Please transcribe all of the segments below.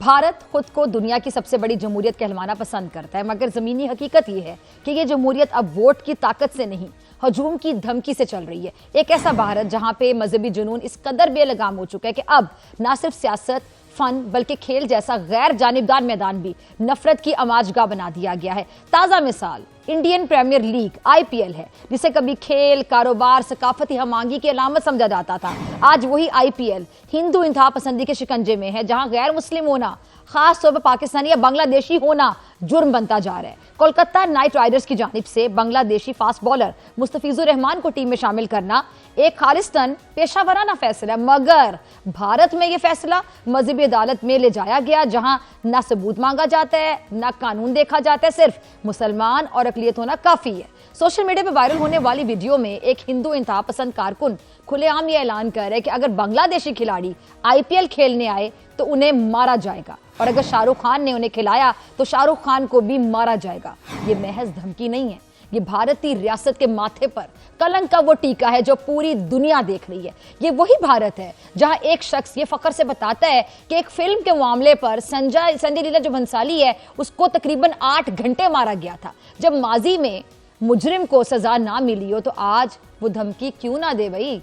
भारत खुद को दुनिया की सबसे बड़ी जमहूरियत कहलवाना पसंद करता है, मगर ज़मीनी हकीकत यह है कि ये जमहूरियत अब वोट की ताकत से नहीं, हजूम की धमकी से चल रही है। एक ऐसा भारत जहां पे मजहबी जुनून इस कदर बेलगाम हो चुका है कि अब ना सिर्फ सियासत, फन, बल्कि खेल जैसा गैर जानिबदार मैदान भी नफरत की आमाजगाह बना दिया गया है। ताज़ा मिसाल इंडियन प्रीमियर लीग IPL है, जिसे कभी खेल, कारोबार, सकाफती हमांगी की अलामत समझा जाता था। आज वही IPL हिंदू इंतहा पसंदी के शिकंजे में है, जहां गैर मुस्लिम होना, खास तौर पर पाकिस्तानी या बांग्लादेशी होना जुर्म बनता जा रहा है। कोलकाता नाइट राइडर्स की जानिब से बांग्लादेशी फास्ट बॉलर मुस्तफिजुर रहमान को टीम में शामिल करना एक खालिस्तान पेशावराना फैसला, मगर भारत में यह फैसला मजहबी अदालत में ले जाया गया, जहां ना सबूत मांगा जाता है, ना कानून देखा जाता है, सिर्फ मुसलमान और अकलियत होना काफी है। सोशल मीडिया पर वायरल होने वाली वीडियो में एक हिंदू इंतहा पसंद कारकुन खुलेआम यह ऐलान कर रहे हैं कि अगर बांग्लादेशी खिलाड़ी IPL खेलने आए तो उन्हें मारा जाएगा, और अगर शाहरुख खान ने उन्हें खिलाया तो शाहरुख खान को भी मारा जाएगा। ये महज धमकी नहीं है, ये भारतीय रियासत के माथे पर कलंक का वो टीका है जो पूरी दुनिया देख रही है। ये वही भारत है जहां एक शख्स ये फख्र से बताता है कि एक फिल्म के मामले पर संजय लीला जो भंसाली है, उसको तकरीबन 8 घंटे मारा गया था। जब माजी में मुजरिम को सजा ना मिली हो तो आज वो धमकी क्यों ना दे भाई।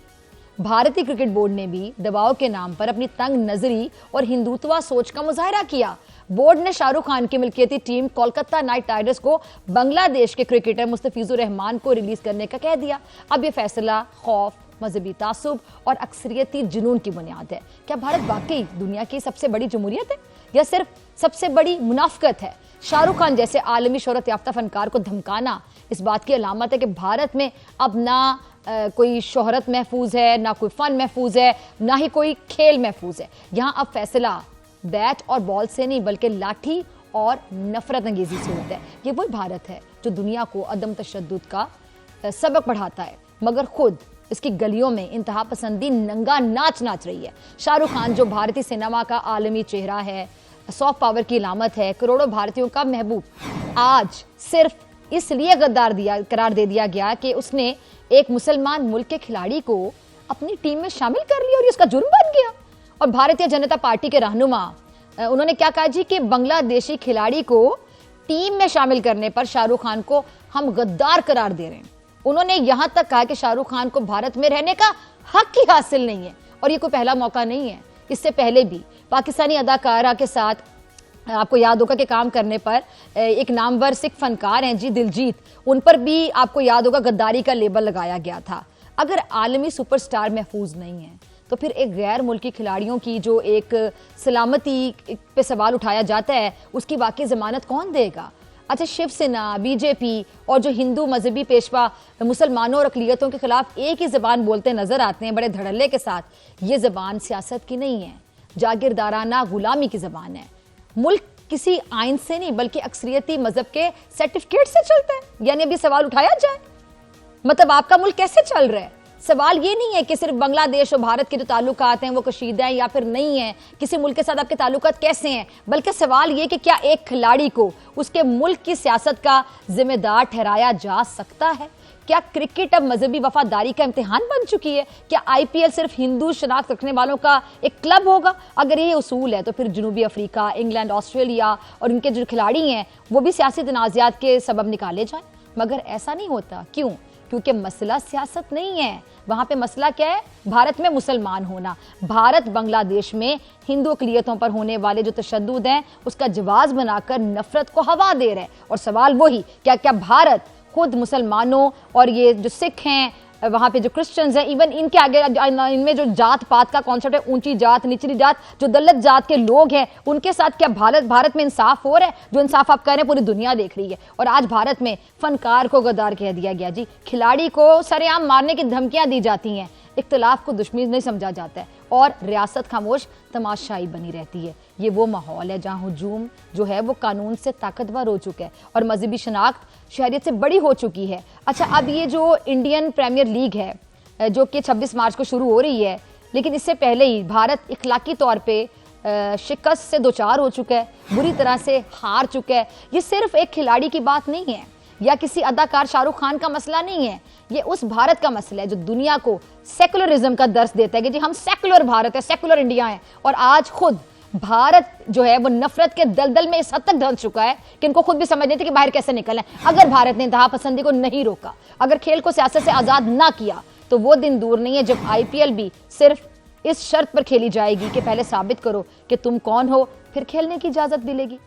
भारतीय क्रिकेट बोर्ड ने भी दबाव के नाम पर अपनी तंग नजरी और हिंदुत्वा सोच का मुजाहरा किया। बोर्ड ने शाहरुख खान की मिल्कियती टीम कोलकाता नाइट राइडर्स को बांग्लादेश के क्रिकेटर मुस्तफिजुर रहमान को रिलीज करने का कह दिया। अब यह फैसला खौफ, मजहबी तासुब और अक्सरियती जुनून की बुनियाद है। क्या भारत वाकई दुनिया की सबसे बड़ी जमहूरियत है या सिर्फ सबसे बड़ी मुनाफकत है? शाहरुख खान जैसे आलमी शोहरत याफ्ता फनकार को धमकाना इस बात की अलामत है कि भारत में अब ना कोई शोहरत महफूज है, ना कोई फन महफूज है, ना ही कोई खेल महफूज है। यहाँ अब फैसला बैट और बॉल से नहीं बल्कि लाठी और नफरत अंगेजी से होता है। ये वही भारत है जो दुनिया को अदम तशद्दुद का सबक पढ़ाता है, मगर खुद इसकी गलियों में इंतहा पसंदी नंगा नाच नाच रही है। शाहरुख खान जो भारतीय सिनेमा का आलमी चेहरा है, सॉफ्ट पावर की अलामत है, करोड़ों भारतीयों का महबूब, आज सिर्फ इसलिए गद्दार करार दे दिया गया कि उसने एक मुसलमान मुल्क के खिलाड़ी को अपनी टीम में शामिल कर लिया और उसका जुर्म बन गया। और भारतीय जनता पार्टी के रहनुमा उन्होंने क्या कहा जी कि बांग्लादेशी खिलाड़ी को टीम में शामिल करने पर शाहरुख खान को हम गद्दार करार दे रहे हैं। उन्होंने यहां तक कहा कि शाहरुख खान को भारत में रहने का हक ही हासिल नहीं है, और ये कोई पहला मौका नहीं है। इससे पहले भी पाकिस्तानी अदाकारा के साथ आपको याद होगा कि काम करने पर एक नामवर सिख फनकार हैं जी दिलजीत, उन पर भी आपको याद होगा गद्दारी का लेबल लगाया गया था। अगर आलमी सुपरस्टार महफूज नहीं है तो फिर एक गैर मुल्की खिलाड़ियों की जो एक सलामती पे सवाल उठाया जाता है, उसकी वाकई जमानत कौन देगा? अच्छा, शिवसेना, BJP और जो हिंदू मजहबी पेशवा मुसलमानों और अकलियतों के खिलाफ एक ही जबान बोलते नजर आते हैं बड़े धड़ल्ले के साथ। ये जबान सियासत की नहीं है, जागीरदाराना गुलामी की जबान है। मुल्क किसी आइन से नहीं बल्कि अक्सरियती मजहब के सर्टिफिकेट से चलता है। यानी अभी सवाल उठाया जाए, मतलब आपका मुल्क कैसे चल रहा है? सवाल ये नहीं है कि सिर्फ बांग्लादेश और भारत के जो ताल्लुकात हैं वो कशीदा हैं या फिर नहीं है, किसी मुल्क के साथ आपके ताल्लुकात कैसे हैं, बल्कि सवाल ये कि क्या एक खिलाड़ी को उसके मुल्क की सियासत का जिम्मेदार ठहराया जा सकता है? क्या क्रिकेट अब मजहबी वफादारी का इम्तिहान बन चुकी है? क्या IPL सिर्फ हिंदू शनाख्त रखने वालों का एक क्लब होगा? अगर ये उसूल है तो फिर जनूबी अफ्रीका, इंग्लैंड, ऑस्ट्रेलिया और उनके जो खिलाड़ी हैं वो भी सियासी तनाज़ात के सबब निकाले जाएं, मगर ऐसा नहीं होता। क्यों? क्योंकि मसला सियासत नहीं है, वहां पे मसला क्या है? भारत में मुसलमान होना। भारत बांग्लादेश में हिंदू अकलियतों पर होने वाले जो तशद्दुद हैं उसका जवाब बनाकर नफरत को हवा दे रहा है। और सवाल वही, क्या भारत खुद मुसलमानों और ये जो सिख हैं, वहाँ पे जो क्रिश्चियंस हैं, इवन इनके आगे इनमें जो जात पात का कॉन्सेप्ट है, ऊंची जात, निचली जात, जो दलित जात के लोग हैं, उनके साथ क्या भारत में इंसाफ हो रहा है? जो इंसाफ आप कर रहे हैं पूरी दुनिया देख रही है। और आज भारत में फनकार को गद्दार कह दिया गया जी, खिलाड़ी को सरेआम मारने की धमकियां दी जाती हैं, इख्तिलाफ को दुश्मनी नहीं समझा जाता है और रियासत खामोश तमाशाई बनी रहती है। ये वो माहौल है जहाँ हुजूम जो है वो कानून से ताकतवर हो चुका है और मजहबी शनाख्त शहरियत से बड़ी हो चुकी है। अच्छा, अब ये जो इंडियन प्रीमियर लीग है जो कि 26 मार्च को शुरू हो रही है, लेकिन इससे पहले ही भारत इखलाकी तौर पर शिकस्त से दोचार हो चुका है, बुरी तरह से हार चुका है। ये सिर्फ एक खिलाड़ी की बात नहीं है या किसी अदाकार शाहरुख खान का मसला नहीं है, ये उस भारत का मसला है जो दुनिया को सेकुलरिज्म का दर्स देता है कि जी हम सेकुलर भारत है, सेकुलर इंडिया है। और आज खुद भारत जो है वो नफरत के दलदल में इस हद तक धंस चुका है कि इनको खुद भी समझ नहीं थी कि बाहर कैसे निकलना है। अगर भारत ने इंतहा पसंदी को नहीं रोका, अगर खेल को सियासत से आजाद ना किया, तो वो दिन दूर नहीं है जब आईपीएल भी सिर्फ इस शर्त पर खेली जाएगी कि पहले साबित करो कि तुम कौन हो, फिर खेलने की इजाजत मिलेगी।